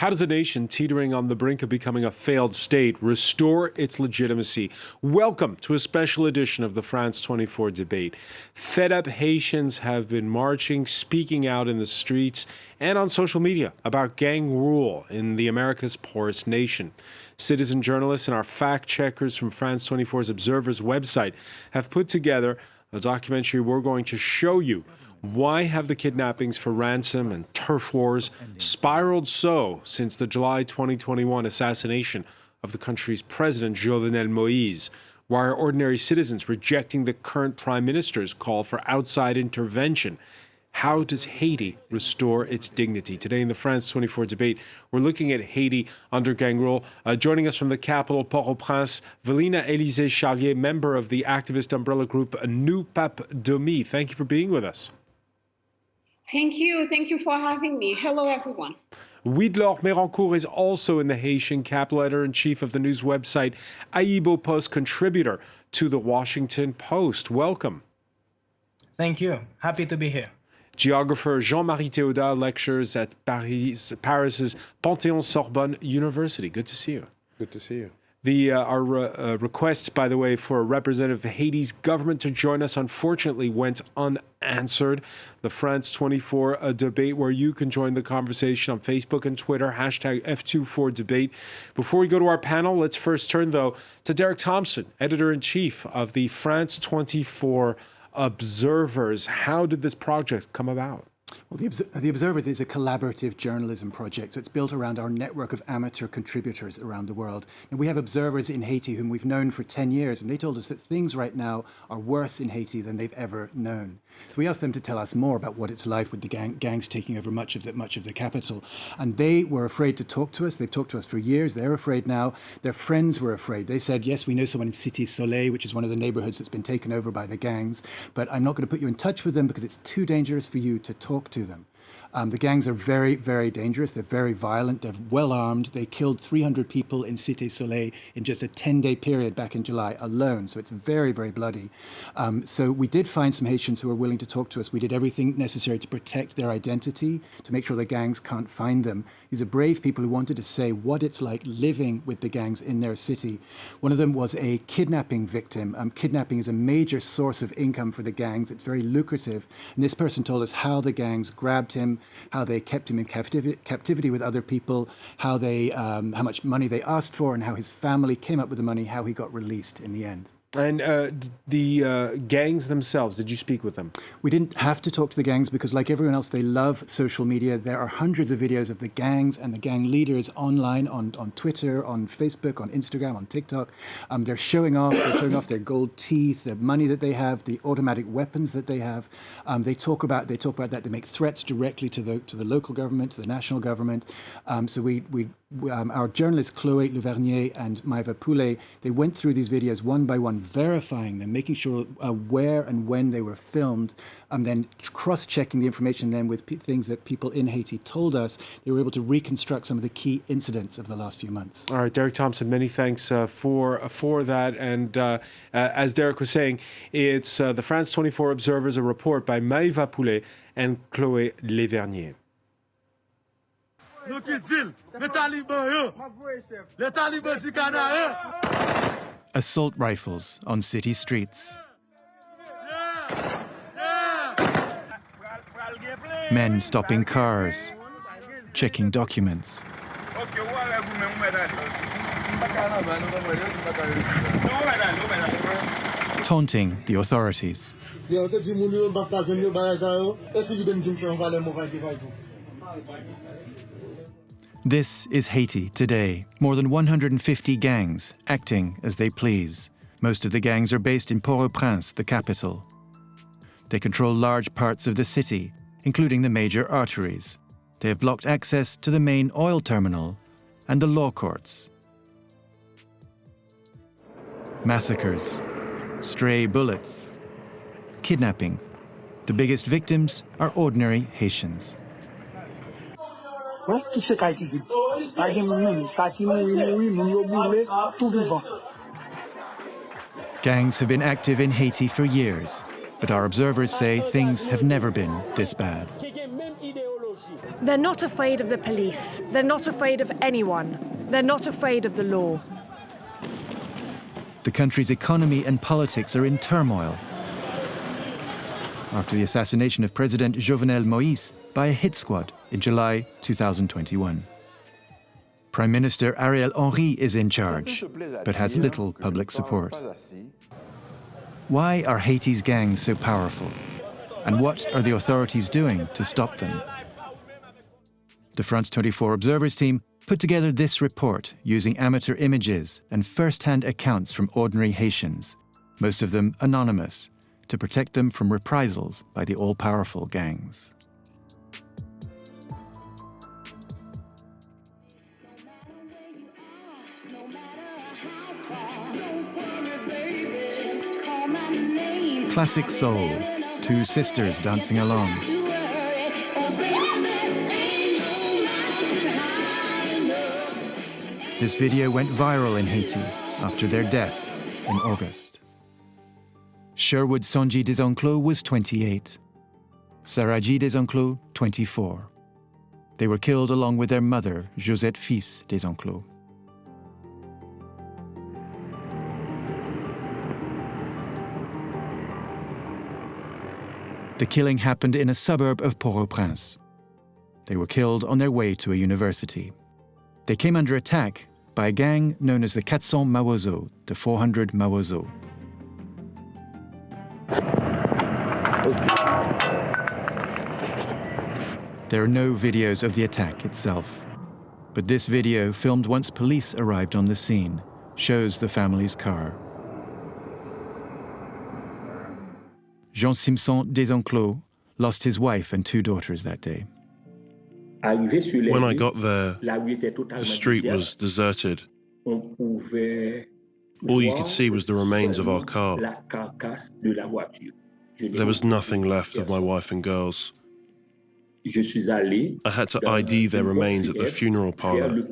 How does a nation teetering on the brink of becoming a failed state restore its legitimacy? Welcome to a special edition of the France 24 debate. Fed-up Haitians have been marching, speaking out in the streets and on social media about gang rule in the America's poorest nation. Citizen journalists and our fact-checkers from France 24's Observer's website have put together a documentary we're going to show you. Why have the kidnappings for ransom and turf wars spiraled so since the July 2021 assassination of the country's president, Jovenel Moïse? Why are ordinary citizens rejecting the current prime minister's call for outside intervention? How does Haiti restore its dignity? Today in the France 24 debate, we're looking at Haiti under gang rule. Joining us from the capital, Port-au-Prince, Valina Élisée Charlier, member of the activist umbrella group Nous Pape Domi. Thank you for being with us. Thank you. Thank you for having me. Hello, everyone. Ouidlore Mérancourt is also in the Haitian capital, editor-in-chief of the news website Aibo Post, contributor to the Washington Post. Welcome. Thank you. Happy to be here. Geographer Jean-Marie Théodat lectures at Paris's Panthéon-Sorbonne University. Good to see you. Good to see you. Our requests, by the way, for a representative of Haiti's government to join us, unfortunately, went unanswered. The France 24 debate, where you can join the conversation on Facebook and Twitter, hashtag F24debate. Before we go to our panel, let's first turn, though, to Derek Thompson, editor-in-chief of the France 24 Observers. How did this project come about? Well, the Observers is a collaborative journalism project, so it's built around our network of amateur contributors around the world. And we have observers in Haiti whom we've known for 10 years, and they told us that things right now are worse in Haiti than they've ever known. So we asked them to tell us more about what it's like with the gangs taking over much of the capital. And they were afraid to talk to us. They've talked to us for years. They're afraid now. Their friends were afraid. They said, yes, we know someone in Cité Soleil, which is one of the neighborhoods that's been taken over by the gangs, but I'm not going to put you in touch with them because it's too dangerous for you to talk to them. The gangs are very, very dangerous. They're very violent. They're well armed. They killed 300 people in Cité Soleil in just a 10-day period back in July alone. So it's very, very bloody. So we did find some Haitians who were willing to talk to us. We did everything necessary to protect their identity, to make sure the gangs can't find them. These are brave people who wanted to say what it's like living with the gangs in their city. One of them was a kidnapping victim. Kidnapping is a major source of income for the gangs. It's very lucrative. And this person told us how the gangs grabbed him, how they kept him in captivity with other people, how much money they asked for, and how his family came up with the money, how he got released in the end. And the gangs themselves, did you speak with them? We didn't have to talk to the gangs because, like everyone else, they love social media. There are hundreds of videos of the gangs and the gang leaders online, on Twitter, on Facebook, on Instagram, on TikTok. They're showing off their gold teeth, the money that they have, the automatic weapons that they have. They talk about that. They make threats directly to the local government, to the national government. So our journalists Chloé Louvernier and Maïva Poulet, they went through these videos one by one, verifying them, making sure where and when they were filmed, and then cross-checking the information then with things that people in Haiti told us. They were able to reconstruct some of the key incidents of the last few months. All right, Derek Thompson, many thanks for that. And as Derek was saying, it's the France 24 Observers, a report by Maïva Poulet and Chloé Louvernier. Assault rifles on city streets. Men stopping cars, checking documents. Taunting the authorities. This is Haiti today. More than 150 gangs acting as they please. Most of the gangs are based in Port-au-Prince, the capital. They control large parts of the city, including the major arteries. They have blocked access to the main oil terminal and the law courts. Massacres, stray bullets, kidnapping. The biggest victims are ordinary Haitians. Gangs have been active in Haiti for years, but our observers say things have never been this bad. They're not afraid of the police. They're not afraid of anyone. They're not afraid of the law. The country's economy and politics are in turmoil after the assassination of President Jovenel Moïse by a hit squad in July 2021. Prime Minister Ariel Henry is in charge, but has little public support. Why are Haiti's gangs so powerful? And what are the authorities doing to stop them? The France 24 Observers team put together this report using amateur images and first-hand accounts from ordinary Haitians, most of them anonymous, to protect them from reprisals by the all-powerful gangs. Classic soul, two sisters dancing along. This video went viral in Haiti after their death in August. Sherwood Sonji Desenclos was 28. Saraji Desenclos, 24. They were killed along with their mother, Josette Fils Desenclos. The killing happened in a suburb of Port-au-Prince. They were killed on their way to a university. They came under attack by a gang known as the 400 Mawozo, the 400 Mawozo. There are no videos of the attack itself, but this video, filmed once police arrived on the scene, shows the family's car. Jean Simpson Desenclos lost his wife and 2 daughters that day. When I got there, the street was deserted. All you could see was the remains of our car. There was nothing left of my wife and girls. I had to ID their remains at the funeral parlor.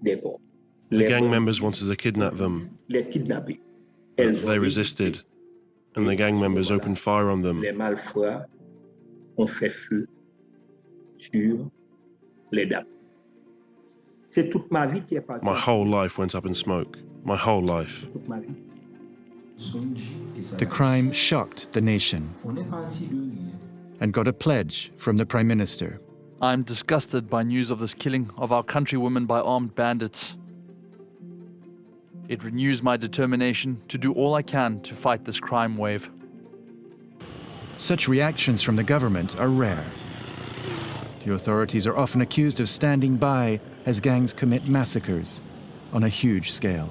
The gang members wanted to kidnap them, but they resisted, and the gang members opened fire on them. My whole life went up in smoke. My whole life. The crime shocked the nation and got a pledge from the Prime Minister. I'm disgusted by news of this killing of our countrywomen by armed bandits. It renews my determination to do all I can to fight this crime wave. Such reactions from the government are rare. The authorities are often accused of standing by as gangs commit massacres on a huge scale.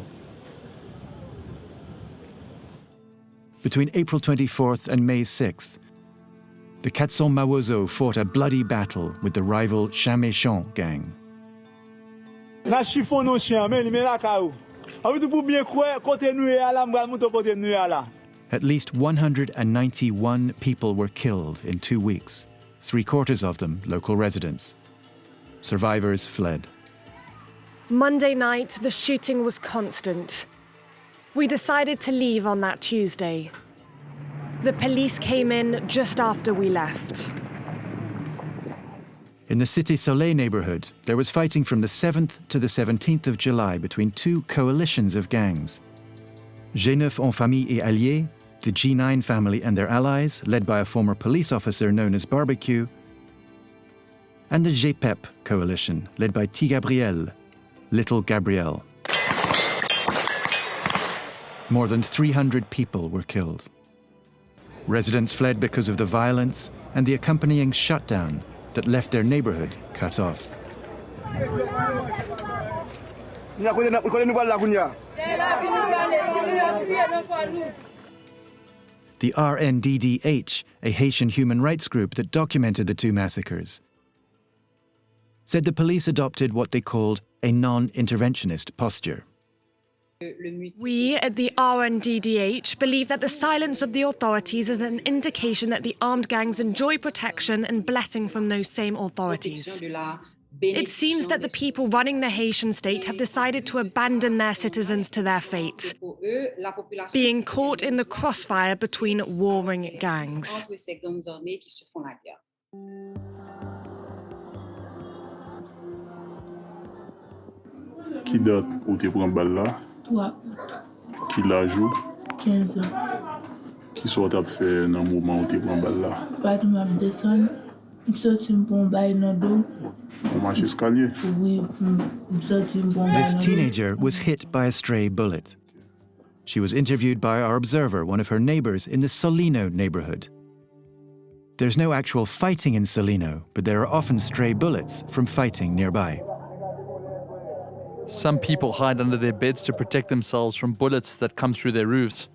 Between April 24th and May 6th, the 400 Mawozo fought a bloody battle with the rival Chaméchon gang. At least 191 people were killed in 2 weeks, 3/4 of them local residents. Survivors fled. Monday night, the shooting was constant. We decided to leave on that Tuesday. The police came in just after we left. In the Cité Soleil neighborhood, there was fighting from the 7th to the 17th of July between 2 coalitions of gangs. G9 en famille et alliés, the G9 family and their allies, led by a former police officer known as Barbecue, and the GPEP coalition, led by T. Gabriel, Little Gabriel. More than 300 people were killed. Residents fled because of the violence and the accompanying shutdown that left their neighborhood cut off. The RNDDH, a Haitian human rights group that documented the 2 massacres, said the police adopted what they called a non-interventionist posture. We at the RNDDH believe that the silence of the authorities is an indication that the armed gangs enjoy protection and blessing from those same authorities. It seems that the people running the Haitian state have decided to abandon their citizens to their fate, being caught in the crossfire between warring gangs. Qui date où tu prends balle là? 3. Qui la joue? 15 ans. Qui soit à faire dans le moment où tu prends balle là? Pas de ma descendre. Je sorti pour un bail dans le dos. On marche escalier? Oui, je sorti pour un bail This dans le dos. teenager was hit by a stray bullet. She was interviewed by our observer, one of her neighbors in the Solino neighborhood. There's no actual fighting in Solino, but there are often stray bullets from fighting nearby. Some people hide under their beds to protect themselves from bullets that come through their roofs.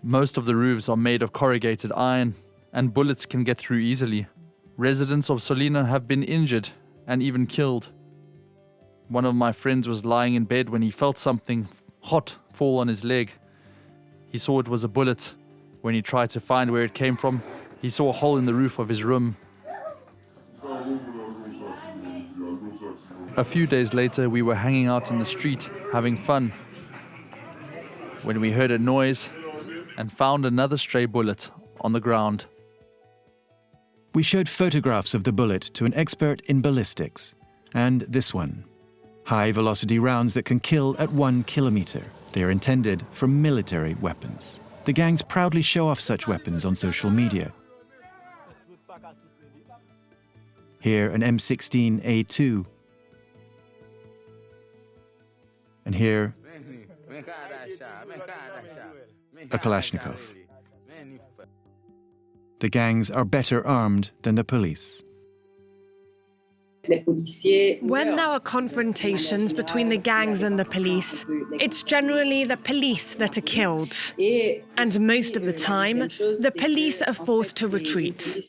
Most of the roofs are made of corrugated iron, and bullets can get through easily. Residents of Solino have been injured and even killed. One of my friends was lying in bed when he felt something hot fall on his leg. He saw it was a bullet. When he tried to find where it came from, he saw a hole in the roof of his room. A few days later, we were hanging out in the street, having fun, when we heard a noise and found another stray bullet on the ground. We showed photographs of the bullet to an expert in ballistics, and this one. High-velocity rounds that can kill at 1 kilometer. They are intended for military weapons. The gangs proudly show off such weapons on social media. Here, an M16A2. And here, a Kalashnikov. The gangs are better armed than the police. When there are confrontations between the gangs and the police, it's generally the police that are killed. And most of the time, the police are forced to retreat.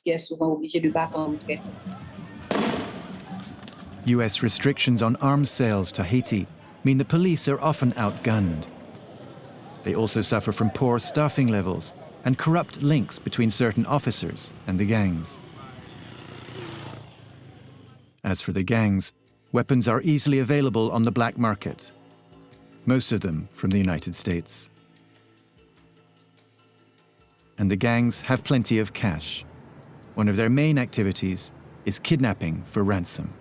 US restrictions on arms sales to Haiti mean the police are often outgunned. They also suffer from poor staffing levels and corrupt links between certain officers and the gangs. As for the gangs, weapons are easily available on the black market, most of them from the United States. And the gangs have plenty of cash. One of their main activities is kidnapping for ransom.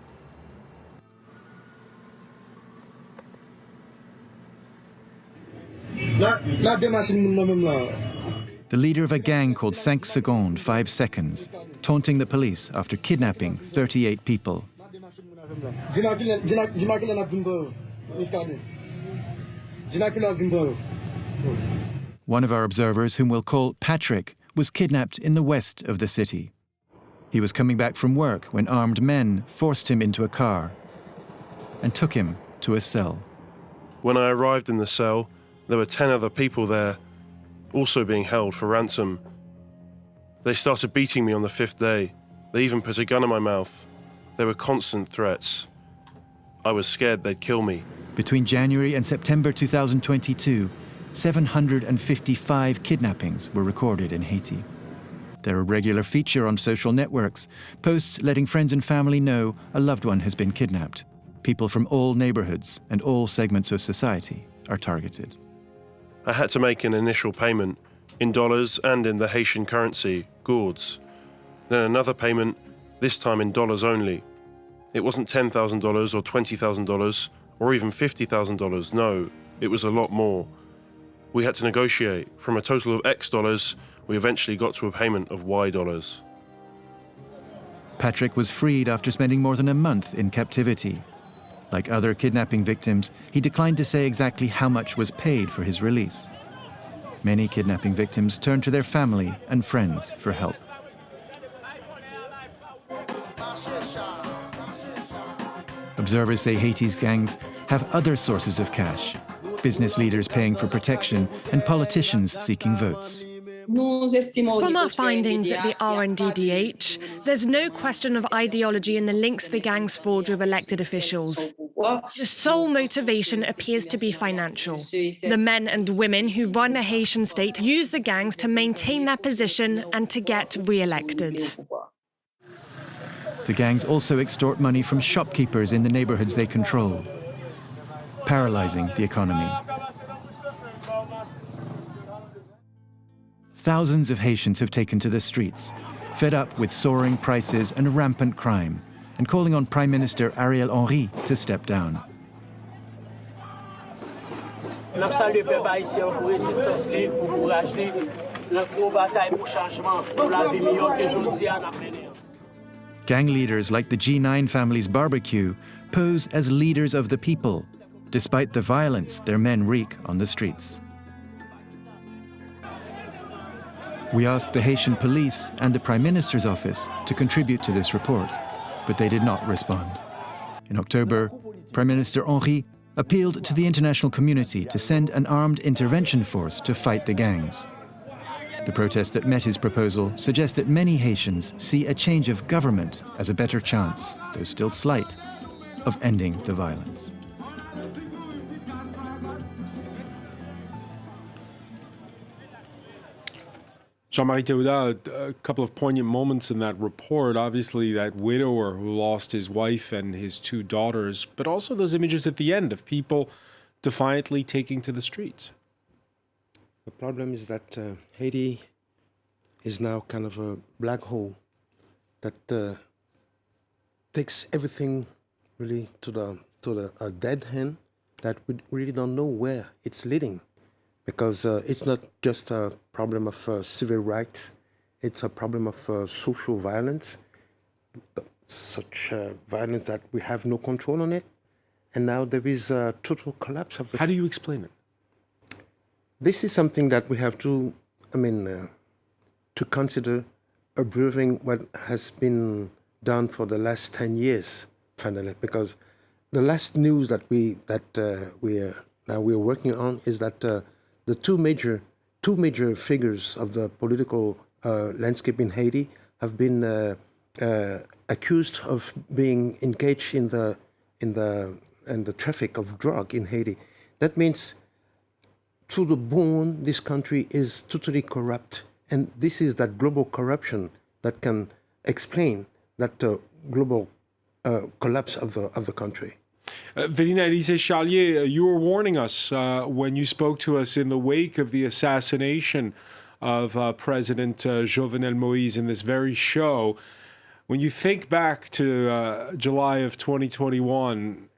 The leader of a gang called 5 Secondes, 5 seconds, taunting the police after kidnapping 38 people. One of our observers, whom we'll call Patrick, was kidnapped in the west of the city. He was coming back from work when armed men forced him into a car and took him to a cell. When I arrived in the cell, there were 10 other people there, also being held for ransom. They started beating me on the 5th day. They even put a gun in my mouth. There were constant threats. I was scared they'd kill me. Between January and September 2022, 755 kidnappings were recorded in Haiti. They're a regular feature on social networks, posts letting friends and family know a loved one has been kidnapped. People from all neighborhoods and all segments of society are targeted. I had to make an initial payment in dollars and in the Haitian currency, gourds. Then another payment, this time in dollars only. It wasn't $10,000 or $20,000 or even $50,000, no, it was a lot more. We had to negotiate. From a total of X dollars, we eventually got to a payment of Y dollars. Patrick was freed after spending more than a month in captivity. Like other kidnapping victims, he declined to say exactly how much was paid for his release. Many kidnapping victims turn to their family and friends for help. Observers say Haiti's gangs have other sources of cash, business leaders paying for protection and politicians seeking votes. From our findings at the RNDDH, there's no question of ideology in the links the gangs forge with elected officials. The sole motivation appears to be financial. The men and women who run the Haitian state use the gangs to maintain their position and to get re-elected. The gangs also extort money from shopkeepers in the neighborhoods they control, paralyzing the economy. Thousands of Haitians have taken to the streets, fed up with soaring prices and rampant crime, and calling on Prime Minister Ariel Henry to step down. Nous saluons le peuple haïtien pour résistance, pour courage, la grosse bataille pour changement, pour la vie meilleure que aujourd'hui à mener. Gang leaders like the G9 family's barbecue pose as leaders of the people, despite the violence their men wreak on the streets. We asked the Haitian police and the Prime Minister's office to contribute to this report, but they did not respond. In October, Prime Minister Henri appealed to the international community to send an armed intervention force to fight the gangs. The protest that met his proposal suggests that many Haitians see a change of government as a better chance, though still slight, of ending the violence. Jean-Marie Théodat, a couple of poignant moments in that report. Obviously, that widower who lost his wife and his two daughters, but also those images at the end of people defiantly taking to the streets. The problem is that Haiti is now kind of a black hole that takes everything really to a dead end that we really don't know where it's leading. Because it's not just a problem of civil rights, it's a problem of social violence, such violence that we have no control on it. And now there is a total collapse of the... How do you explain it? This is something that we have to, to consider observing what has been done for the last 10 years, finally, because the last news that we're working on is that the two major figures of the political landscape in Haiti have been accused of being engaged in the traffic of drug in Haiti. That means, to the bone, this country is totally corrupt, and this is that global corruption that can explain that global collapse of the country. Verina Elise-Chalier, you were warning us when you spoke to us in the wake of the assassination of President Jovenel Moïse in this very show. When you think back to July of 2021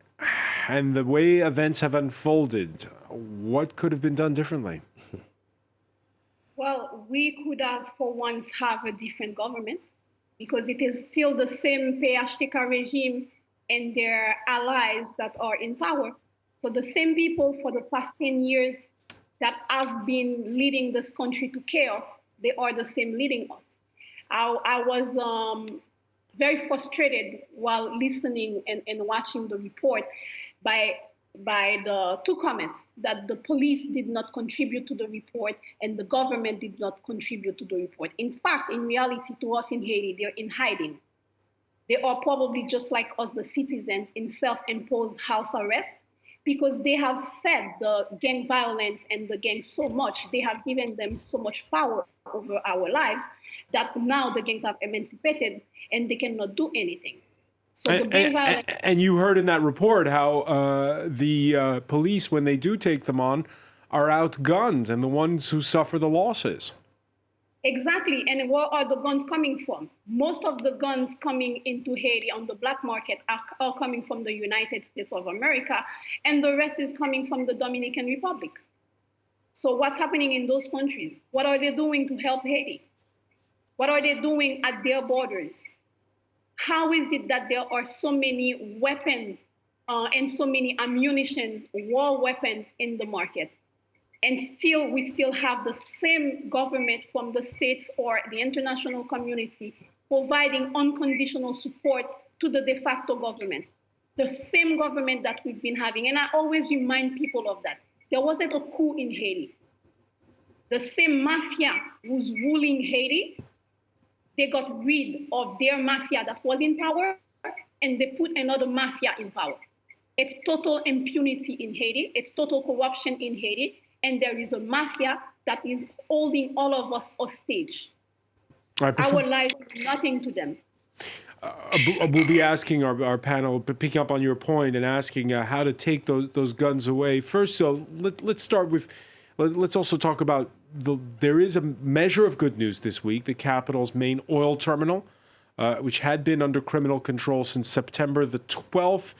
and the way events have unfolded, what could have been done differently? Well, we could have for once have a different government because it is still the same PHTK regime and their allies that are in power. So the same people for the past 10 years that have been leading this country to chaos, they are the same leading us. I was very frustrated while listening and watching the report by the two comments that the police did not contribute to the report and the government did not contribute to the report. In fact, in reality, to us in Haiti, they're in hiding. They are probably just like us, the citizens, in self-imposed house arrest because they have fed the gang violence and the gangs so much. They have given them so much power over our lives that now the gangs have emancipated and they cannot do anything. So the gang violence... And you heard in that report how the police, when they do take them on, are outgunned and the ones who suffer the losses. Exactly, and where are the guns coming from? Most of the guns coming into Haiti on the black market are coming from the United States of America, and the rest is coming from the Dominican Republic. So what's happening in those countries? What are they doing to help Haiti? What are they doing at their borders? How is it that there are so many weapons and so many ammunitions, war weapons in the market? And still, we still have the same government from the states or the international community providing unconditional support to the de facto government. The same government that we've been having. And I always remind people of that. There wasn't a coup in Haiti. The same mafia who's ruling Haiti, they got rid of their mafia that was in power and they put another mafia in power. It's total impunity in Haiti. It's total corruption in Haiti. And there is a mafia that is holding all of us hostage. Our lives are nothing to them. We'll be asking our panel, picking up on your point and asking how to take those guns away. First, so let's start with, let's also talk about, there is a measure of good news this week. The capital's main oil terminal, which had been under criminal control since September the 12th,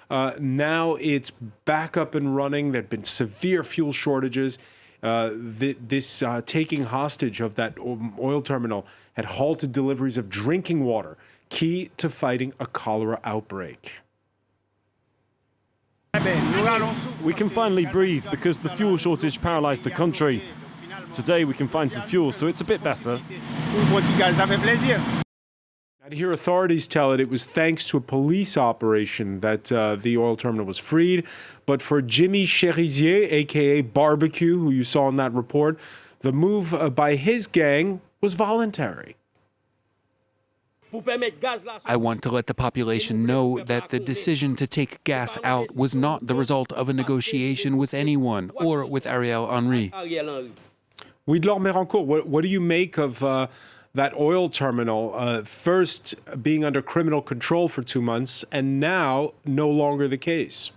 Now it's back up and running. There have been severe fuel shortages. This taking hostage of that oil terminal had halted deliveries of drinking water, key to fighting a cholera outbreak. We can finally breathe because the fuel shortage paralyzed the country. Today we can find some fuel, so it's a bit better. Now, to hear authorities tell it was thanks to a police operation that the oil terminal was freed. But for Jimmy Cherizier, a.k.a. Barbecue, who you saw in that report, the move by his gang was voluntary. I want to let the population know that the decision to take gas out was not the result of a negotiation with anyone or with Ariel Henry. Widlor Mérancourt, what do you make of that oil terminal first being under criminal control for 2 months and now no longer the case?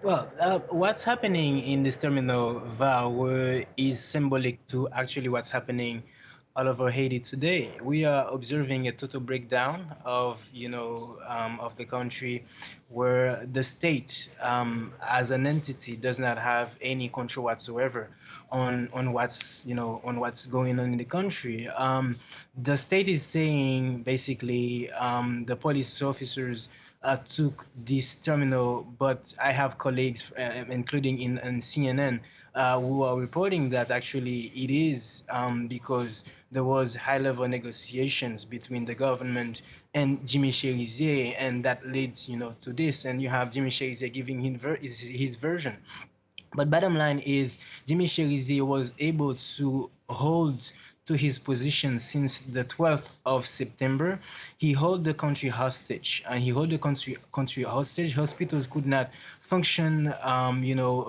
Well, what's happening in this terminal, Val, is symbolic to actually what's happening all over Haiti today. We are observing a total breakdown of, of the country, where the state, as an entity, does not have any control whatsoever on what's going on in the country. The state is saying basically the police officers took this terminal, but I have colleagues, including in CNN, who are reporting that actually it is because there was high-level negotiations between the government and Jimmy Cherizier, and that leads, to this. And you have Jimmy Cherizier giving his version. But bottom line is, Jimmy Cherizier was able to hold to his position since the 12th of September. He held the country hostage, and he held the country hostage. Hospitals could not function.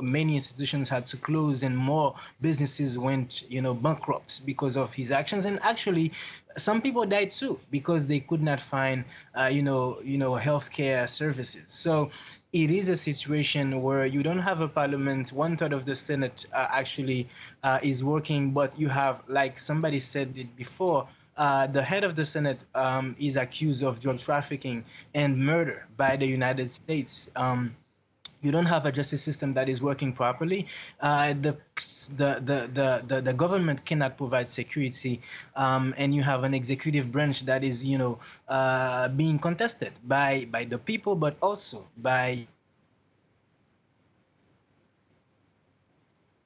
Many institutions had to close, and more businesses went, bankrupt because of his actions. And actually, some people died too because they could not find, healthcare services. So it is a situation where you don't have a parliament. 1/3 of the Senate actually is working, but you have, like somebody said it before, the head of the Senate is accused of drug trafficking and murder by the United States. You don't have a justice system that is working properly. The government cannot provide security, and you have an executive branch that is, being contested by the people, but also by.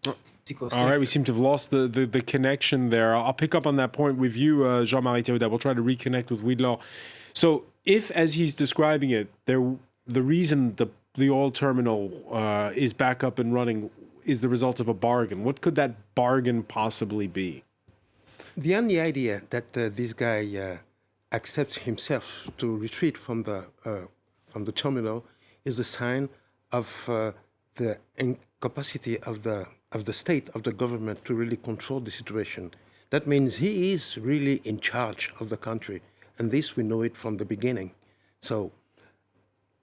All right, we seem to have lost the connection there. I'll pick up on that point with you, Jean-Marie Théodat. We'll try to reconnect with Widlor. So if, as he's describing it, the reason the oil terminal is back up and running is the result of a bargain, what could that bargain possibly be? The only idea that this guy accepts himself to retreat from the terminal is a sign of the incapacity of the state, of the government, to really control the situation. That means he is really in charge of the country, and this we know it from the beginning. So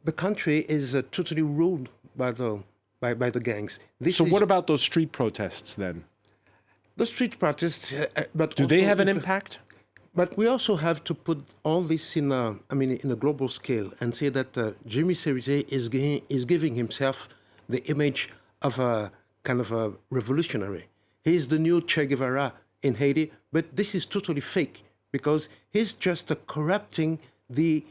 the country is totally ruled by the gangs. So what about those street protests then? The street protests, but do they have an impact? But we also have to put all this in a global scale and say that Jimmy Cherizier is giving himself the image of a kind of a revolutionary. He's the new Che Guevara in Haiti, but this is totally fake because he's just corrupting the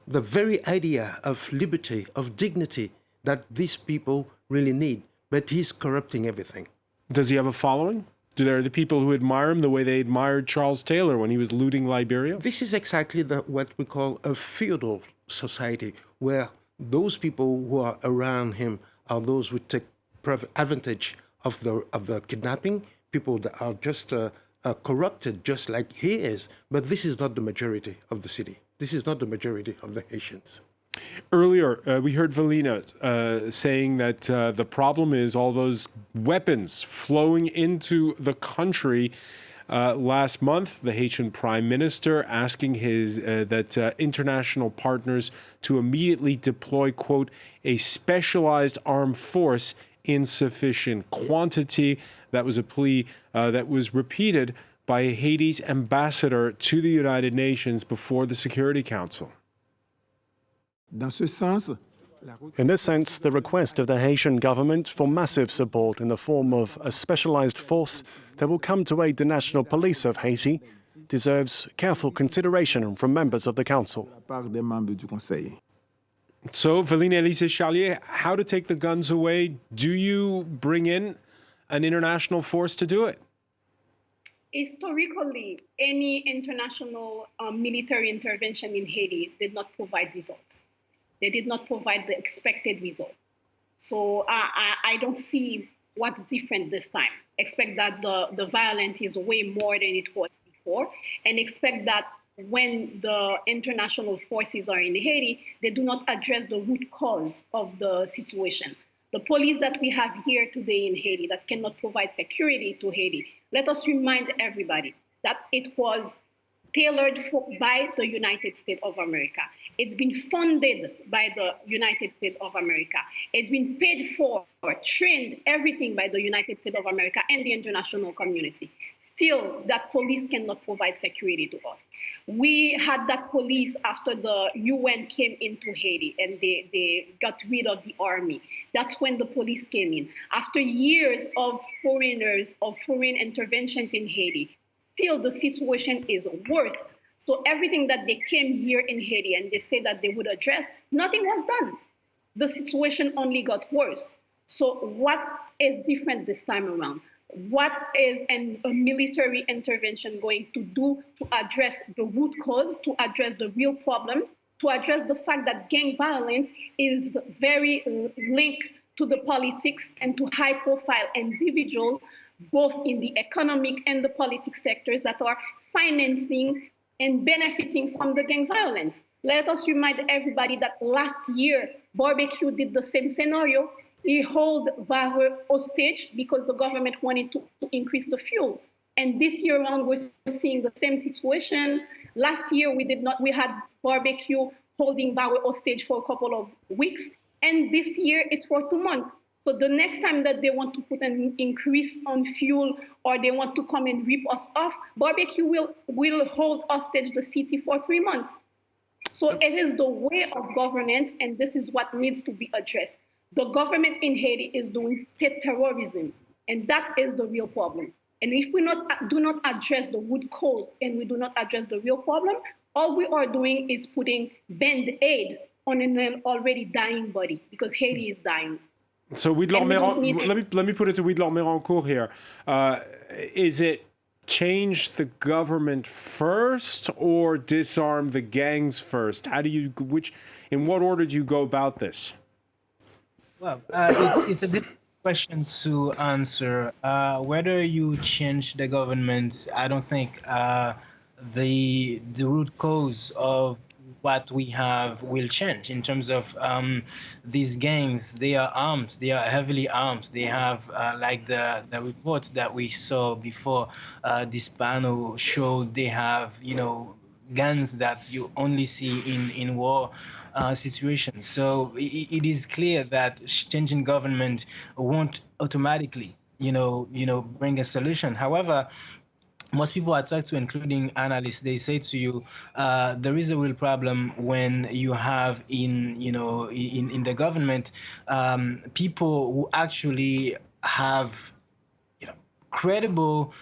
very idea of liberty, of dignity that these people really need. But he's corrupting everything. Does he have a following? Do there are the people who admire him the way they admired Charles Taylor when he was looting Liberia? This is exactly what we call a feudal society, where those people who are around him are those who take advantage of the kidnapping, people that are just corrupted, just like he is. But this is not the majority of the city. This is not the majority of the Haitians. Earlier, we heard Valina saying that the problem is all those weapons flowing into the country. Last month, the Haitian Prime Minister asking that international partners to immediately deploy, quote, a specialized armed force in sufficient quantity. That was a plea that was repeated by Haiti's ambassador to the United Nations before the Security Council. In this sense, the request of the Haitian government for massive support in the form of a specialized force that will come to aid the National Police of Haiti deserves careful consideration from members of the Council. So, Valine Elise Charlier, how to take the guns away? Do you bring in an international force to do it? Historically, any international military intervention in Haiti did not provide results. They did not provide the expected results. So I don't see what's different this time. Expect that the violence is way more than it was before, and expect that when the international forces are in Haiti, they do not address the root cause of the situation. The police that we have here today in Haiti that cannot provide security to Haiti, let us remind everybody that it was tailored by the United States of America. It's been funded by the United States of America. It's been paid for, trained, everything by the United States of America and the international community. Still, that police cannot provide security to us. We had that police after the UN came into Haiti and they got rid of the army. That's when the police came in. After years of foreign interventions in Haiti, still the situation is worse. So everything that they came here in Haiti and they say that they would address, nothing was done. The situation only got worse. So what is different this time around? What is a military intervention going to do to address the root cause, to address the real problems, to address the fact that gang violence is very linked to the politics and to high-profile individuals, both in the economic and the politics sectors that are financing and benefiting from the gang violence. Let us remind everybody that last year, Barbecue did the same scenario. He held Vahwe hostage because the government wanted to increase the fuel. And this year around, we're seeing the same situation. Last year, we had Barbecue holding Vahwe hostage for a couple of weeks. And this year, it's for 2 months. So the next time that they want to put an increase on fuel or they want to come and rip us off, Barbecue will hold hostage the city for 3 months. So it is the way of governance, and this is what needs to be addressed. The government in Haiti is doing state terrorism, and that is the real problem. And if we do not address the root cause and we do not address the real problem, all we are doing is putting Band-Aid on an already dying body, because Haiti is dying. So let me put it to Huidlor Mérancourt here. Is it change the government first or disarm the gangs first? In what order do you go about this? Well, it's a difficult question to answer. Whether you change the government, I don't think the root cause of what we have will change in terms of these gangs. They are armed. They are heavily armed. They have, like the report that we saw before this panel showed, they have, guns that you only see in war situations. So it is clear that changing government won't automatically, bring a solution. However, most people I talk to, including analysts, they say to you, there is a real problem when you have in the government people who actually have credible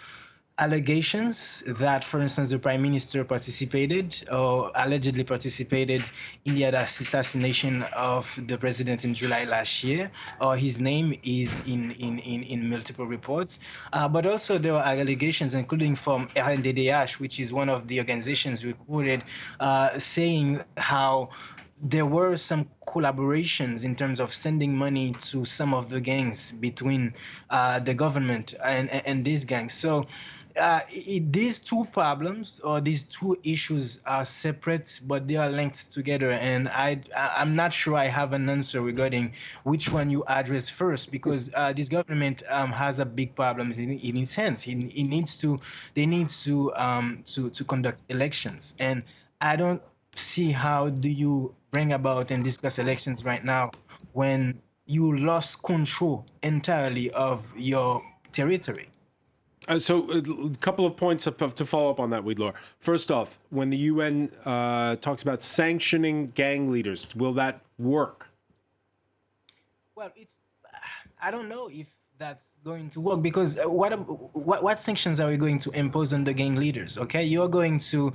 allegations that, for instance, the prime minister participated or allegedly participated in the assassination of the president in July last year, or his name is in multiple reports. But also there are allegations, including from RNDDH, which is one of the organizations we quoted, saying how there were some collaborations in terms of sending money to some of the gangs between the government and these gangs. So these two problems or these two issues are separate, but they are linked together. And I'm not sure I have an answer regarding which one you address first, because this government has a big problem in its hands. They need to conduct elections, and I don't see how do you bring about and discuss elections right now when you lost control entirely of your territory. So a couple of points to follow up on that, Weedlore. First off, when the UN talks about sanctioning gang leaders, will that work? Well, I don't know if that's going to work, because what sanctions are we going to impose on the gang leaders? Okay, you're going to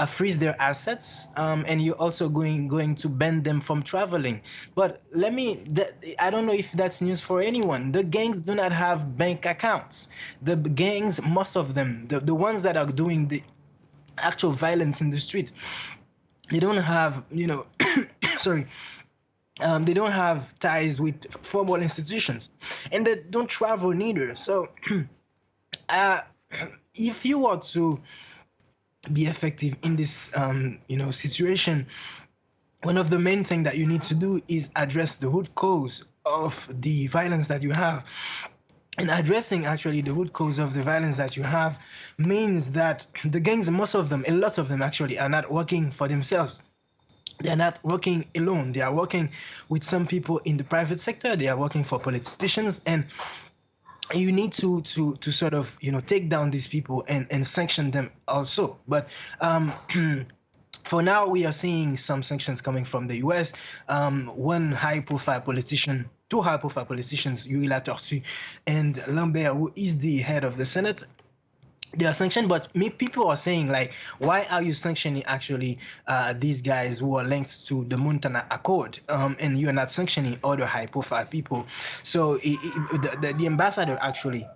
freeze their assets, and you're also going to ban them from traveling. But I don't know if that's news for anyone. The gangs do not have bank accounts. The gangs, most of them, the ones that are doing the actual violence in the street, they don't have, sorry. They don't have ties with formal institutions, and they don't travel neither. So, if you want to be effective in this, situation, one of the main things that you need to do is address the root cause of the violence that you have. And addressing actually the root cause of the violence that you have means that the gangs, most of them, a lot of them actually, are not working for themselves. They're not working alone. They are working with some people in the private sector. They are working for politicians, and you need to sort of take down these people and sanction them also. But for now, we are seeing some sanctions coming from the U.S. Two high-profile politicians, Yuri Latortue and Lambert, who is the head of the Senate. They are sanctioned, but people are saying, like, why are you sanctioning actually these guys who are linked to the Montana Accord, and you're not sanctioning other high-profile people? So the ambassador, actually,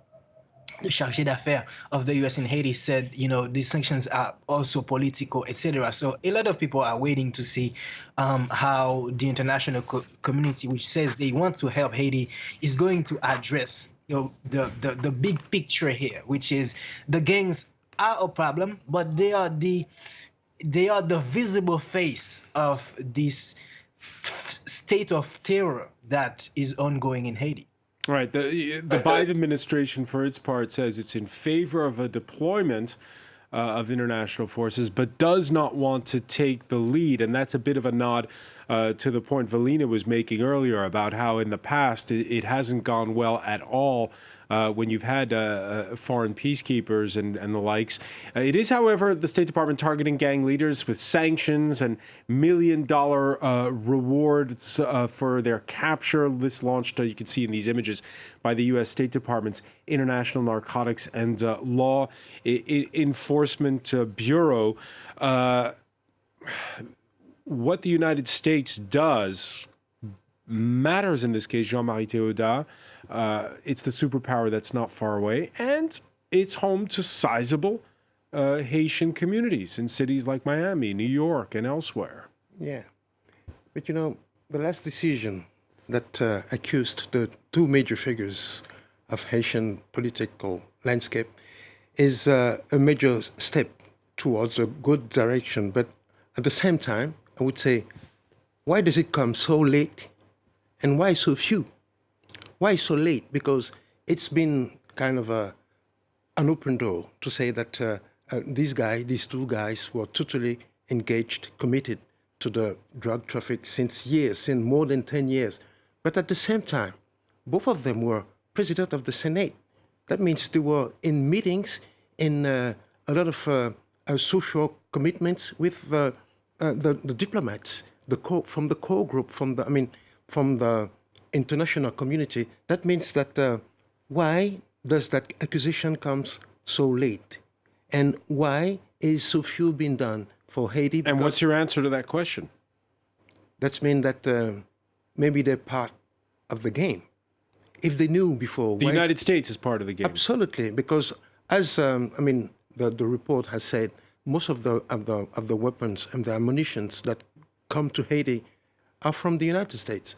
the chargé d'affaires of the U.S. in Haiti, said, these sanctions are also political, etc. So a lot of people are waiting to see how the international community, which says they want to help Haiti, is going to address the big picture here, which is the gangs are a problem, but they are the visible face of this state of terror that is ongoing in Haiti. Right. The Biden administration, for its part, says it's in favor of a deployment of international forces, but does not want to take the lead. And that's a bit of a nod to the point Valina was making earlier about how in the past it hasn't gone well at all when you've had foreign peacekeepers and the likes. It is, however, the State Department targeting gang leaders with sanctions and $1 million rewards for their capture. This launched, you can see in these images, by the U.S. State Department's International Narcotics and Law Enforcement Bureau. What the United States does matters in this case, Jean-Marie Théodat. It's the superpower that's not far away, and it's home to sizable Haitian communities in cities like Miami, New York, and elsewhere. Yeah. But the last decision that accused the two major figures of Haitian political landscape is a major step towards a good direction. But at the same time, I would say, why does it come so late? And why so few? Why so late? Because it's been kind of an open door to say that these two guys were totally engaged, committed to the drug traffic since more than 10 years. But at the same time, both of them were president of the Senate. That means they were in meetings, in a lot of social commitments with the diplomats, from the core group, from the international community. That means that why does that accusation comes so late? And why is so few being done for Haiti? And what's your answer to that question? That means that maybe they're part of the game. If they knew before... The United States is part of the game. Absolutely, because as, the report has said, most of the weapons and the ammunitions that come to Haiti are from the United States.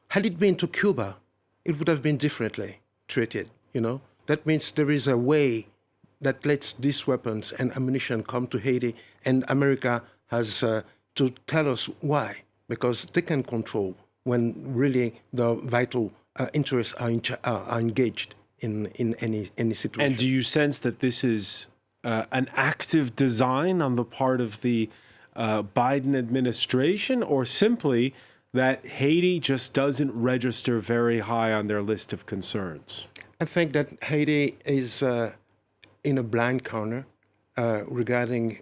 Had it been to Cuba, it would have been differently treated, That means there is a way that lets these weapons and ammunition come to Haiti, and America has to tell us why, because they can control when really the vital interests are engaged in any situation. And do you sense that this is an active design on the part of the Biden administration, or simply that Haiti just doesn't register very high on their list of concerns? I think that Haiti is in a blind corner regarding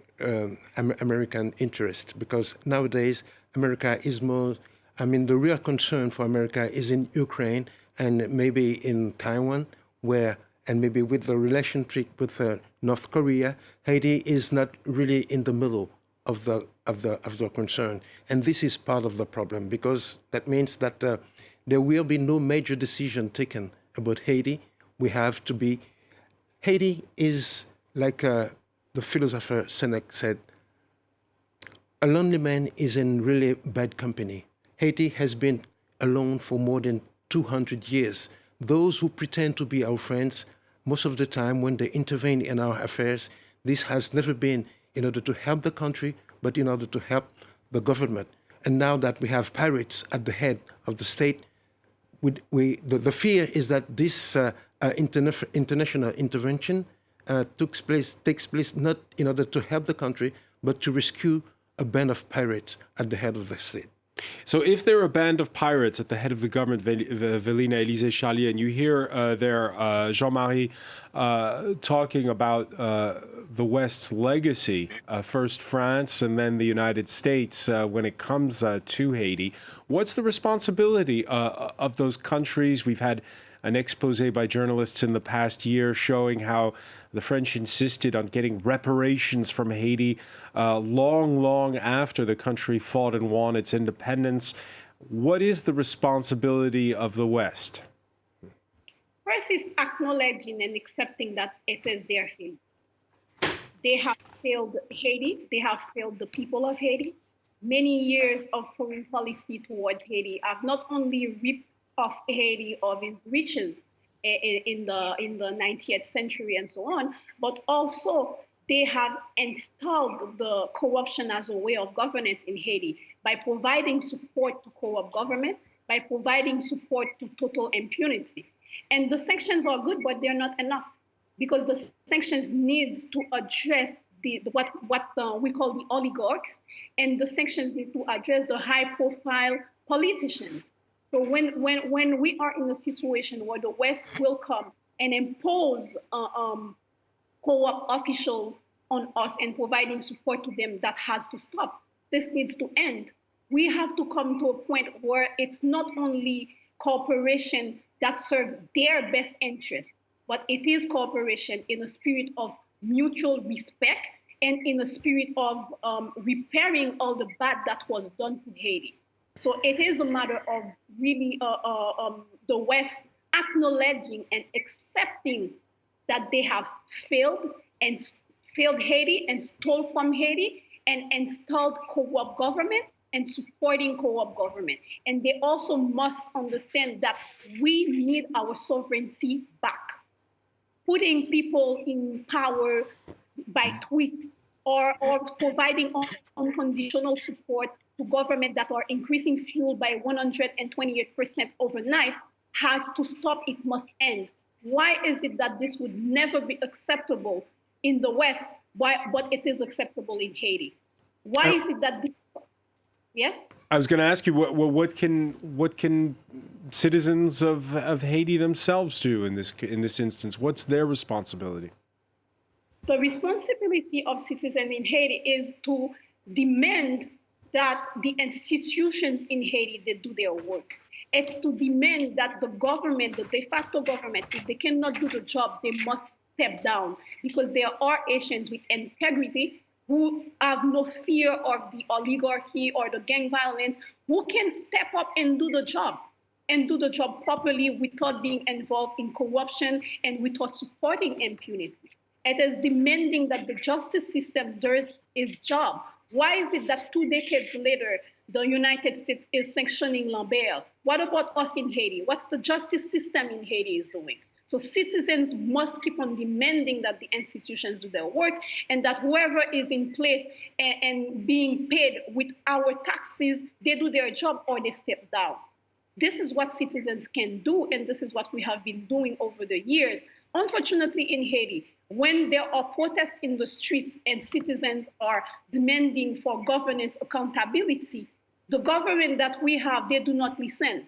American interest, because nowadays America is more, the real concern for America is in Ukraine and maybe in Taiwan, and maybe with the relationship with North Korea, Haiti is not really in the middle of the concern. And this is part of the problem, because that means that there will be no major decision taken about Haiti. Haiti is like the philosopher Seneca said, a lonely man is in really bad company. Haiti has been alone for more than 200 years. Those who pretend to be our friends, most of the time when they intervene in our affairs, this has never been in order to help the country, but in order to help the government. And now that we have pirates at the head of the state, the fear is that this international intervention takes place not in order to help the country, but to rescue a band of pirates at the head of the state. So if they're a band of pirates at the head of the government, Velina Élysée Charlier, and you hear there Jean-Marie talking about the West's legacy, first France and then the United States when it comes to Haiti, what's the responsibility of those countries? We've had an expose by journalists in the past year showing how the French insisted on getting reparations from Haiti long after the country fought and won its independence. What is the responsibility of the West? First is acknowledging and accepting that it is their fault. They have failed Haiti. They have failed the people of Haiti. Many years of foreign policy towards Haiti have not only ripped off Haiti of its riches in the 19th century and so on, but also they have installed the corruption as a way of governance in Haiti by providing support to corrupt government, by providing support to total impunity. And the sanctions are good, but they're not enough, because the sanctions needs to address what we call the oligarchs, and the sanctions need to address the high-profile politicians. So when we are in a situation where the West will come and impose corrupt officials on us and providing support to them, that has to stop. This needs to end. We have to come to a point where it's not only cooperation that serves their best interest, but it is cooperation in a spirit of mutual respect and in a spirit of repairing all the bad that was done to Haiti. So it is a matter of really the West acknowledging and accepting that they have failed Haiti and stole from Haiti and installed corrupt government and supporting corrupt government. And they also must understand that we need our sovereignty back. Putting people in power by tweets or providing unconditional support to government that are increasing fuel by 128% overnight has to stop. It must end. Why is it that this would never be acceptable in the West, but it is acceptable in Haiti? Why is it that this? Yes? I was going to ask you, what can citizens of Haiti themselves do in this instance? What's their responsibility? The responsibility of citizens in Haiti is to demand that the institutions in Haiti, they do their work. It's to demand that the government, the de facto government, if they cannot do the job, they must step down, because there are Haitians with integrity who have no fear of the oligarchy or the gang violence, who can step up and do the job properly without being involved in corruption and without supporting impunity. It is demanding that the justice system does its job. Why is it that 2 decades later, the United States is sanctioning Lambert? What about us in Haiti? What's the justice system in Haiti is doing? So citizens must keep on demanding that the institutions do their work, and that whoever is in place and being paid with our taxes, they do their job or they step down. This is what citizens can do, and this is what we have been doing over the years. Unfortunately, in Haiti, when there are protests in the streets and citizens are demanding for governance accountability, the government that we have, they do not listen.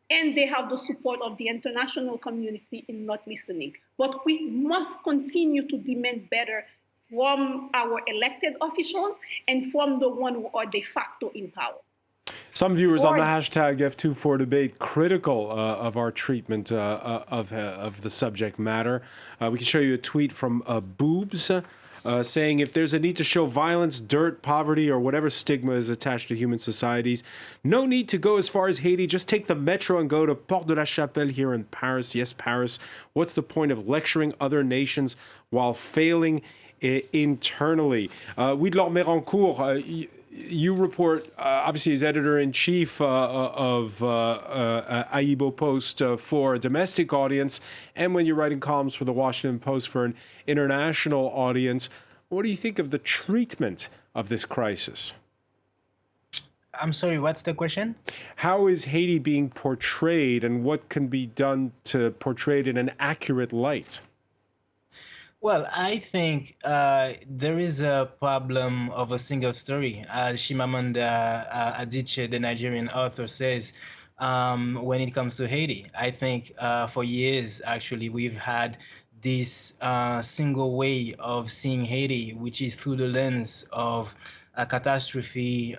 and they have the support of the international community in not listening. But we must continue to demand better from our elected officials and from the one who are de facto in power. Some viewers on the hashtag F24debate critical of our treatment of the subject matter. We can show you a tweet from Boobs saying, if there's a need to show violence, dirt, poverty, or whatever stigma is attached to human societies, no need to go as far as Haiti. Just take the metro and go to Porte de la Chapelle here in Paris. Yes, Paris. What's the point of lecturing other nations while failing internally? Louis-Laure Mérancourt, you report, obviously, as editor-in-chief of Aibo Post for a domestic audience, and when you're writing columns for the Washington Post for an international audience. What do you think of the treatment of this crisis? I'm sorry, what's the question? How is Haiti being portrayed, and what can be done to portray it in an accurate light? Well, I think there is a problem of a single story. As Chimamanda Adichie, the Nigerian author, says, when it comes to Haiti. I think for years, actually, we've had this single way of seeing Haiti, which is through the lens of a catastrophe,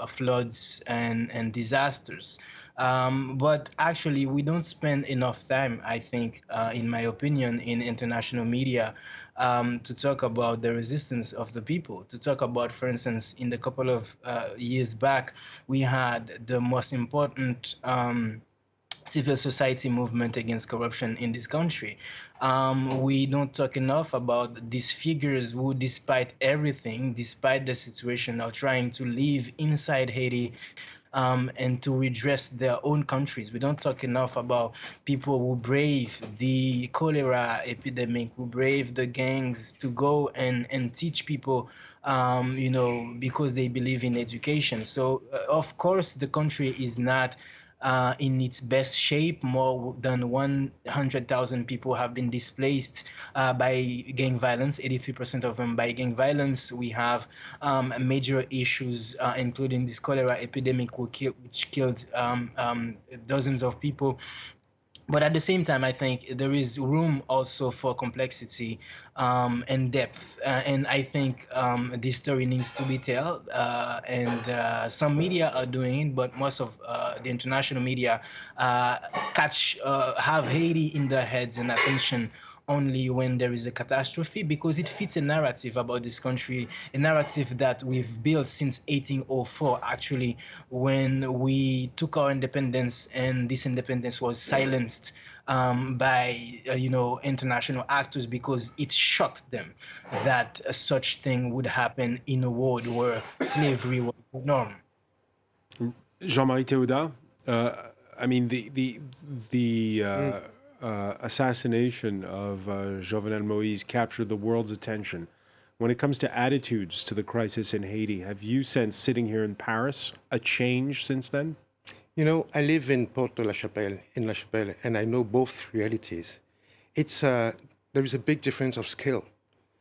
floods and disasters. But actually, we don't spend enough time, I think, in my opinion, in international media to talk about the resistance of the people, to talk about, for instance, in the couple of years back, we had the most important civil society movement against corruption in this country. We don't talk enough about these figures who, despite everything, despite the situation, are trying to live inside Haiti and to redress their own countries. We don't talk enough about people who brave the cholera epidemic, who brave the gangs to go and teach people, because they believe in education. So, of course, the country is not in its best shape. More than 100,000 people have been displaced by gang violence, 83% of them by gang violence. We have major issues, including this cholera epidemic, which killed dozens of people. But at the same time, I think there is room also for complexity and depth. And I think this story needs to be told. And some media are doing it, but most of the international media have Haiti in their heads and attention only when there is a catastrophe, because it fits a narrative about this country, a narrative that we've built since 1804, actually, when we took our independence, and this independence was silenced by international actors, because it shocked them that such thing would happen in a world where slavery was the norm. Jean-Marie Théodat, I mean, the assassination of Jovenel Moïse captured the world's attention. When it comes to attitudes to the crisis in Haiti, have you sensed, sitting here in Paris, a change since then? You know, I live in Porte de la Chapelle, and I know both realities. There is a big difference of scale.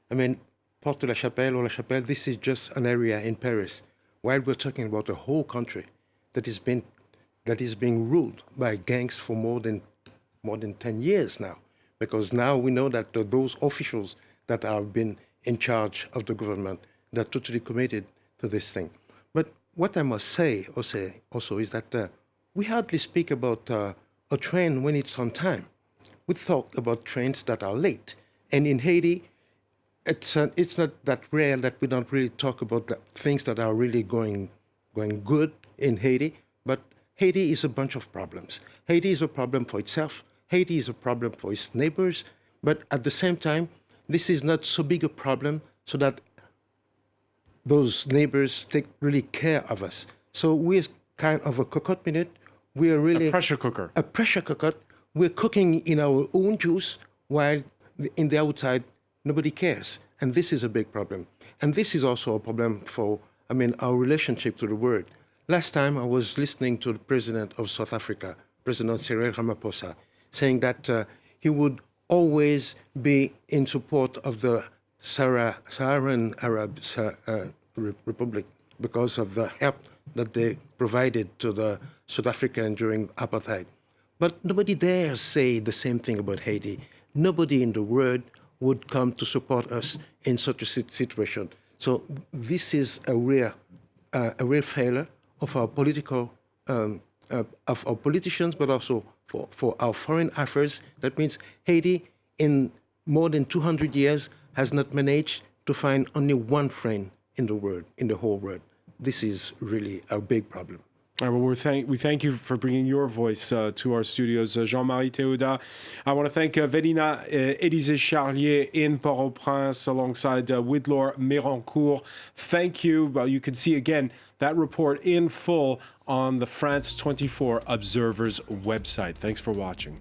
I mean, Porte de la Chapelle or La Chapelle, this is just an area in Paris, while we're talking about a whole country that is being ruled by gangs for more than 10 years now, because now we know that those officials that have been in charge of the government, they're totally committed to this thing. But what I must say also is that we hardly speak about a train when it's on time. We talk about trains that are late. And in Haiti, it's not that rare that we don't really talk about the things that are really going good in Haiti, but Haiti is a bunch of problems. Haiti is a problem for itself. Haiti is a problem for its neighbors, but at the same time, this is not so big a problem so that those neighbors take really care of us. So we're kind of a cocotte minute. We are really a pressure cooker. A pressure cooker. We're cooking in our own juice, while in the outside, nobody cares. And this is a big problem. And this is also a problem for, our relationship to the world. Last time I was listening to the president of South Africa, President Cyril Ramaphosa, saying that he would always be in support of the Saharan Arab Republic, because of the help that they provided to the South African during apartheid. But nobody dares say the same thing about Haiti. Nobody in the world would come to support us in such a situation. So this is a rare failure of our of our politicians, but also for our foreign affairs. That means Haiti, in more than 200 years, has not managed to find only one friend in the world, in the whole world. This is really a big problem. All right, well, we thank you for bringing your voice to our studios, Jean-Marie Théodat. I want to thank Vélina Élysée-Charlier in Port-au-Prince alongside Widlor Mérancourt. Thank you. Well, you can see again that report in full on the France 24 Observer's website. Thanks for watching.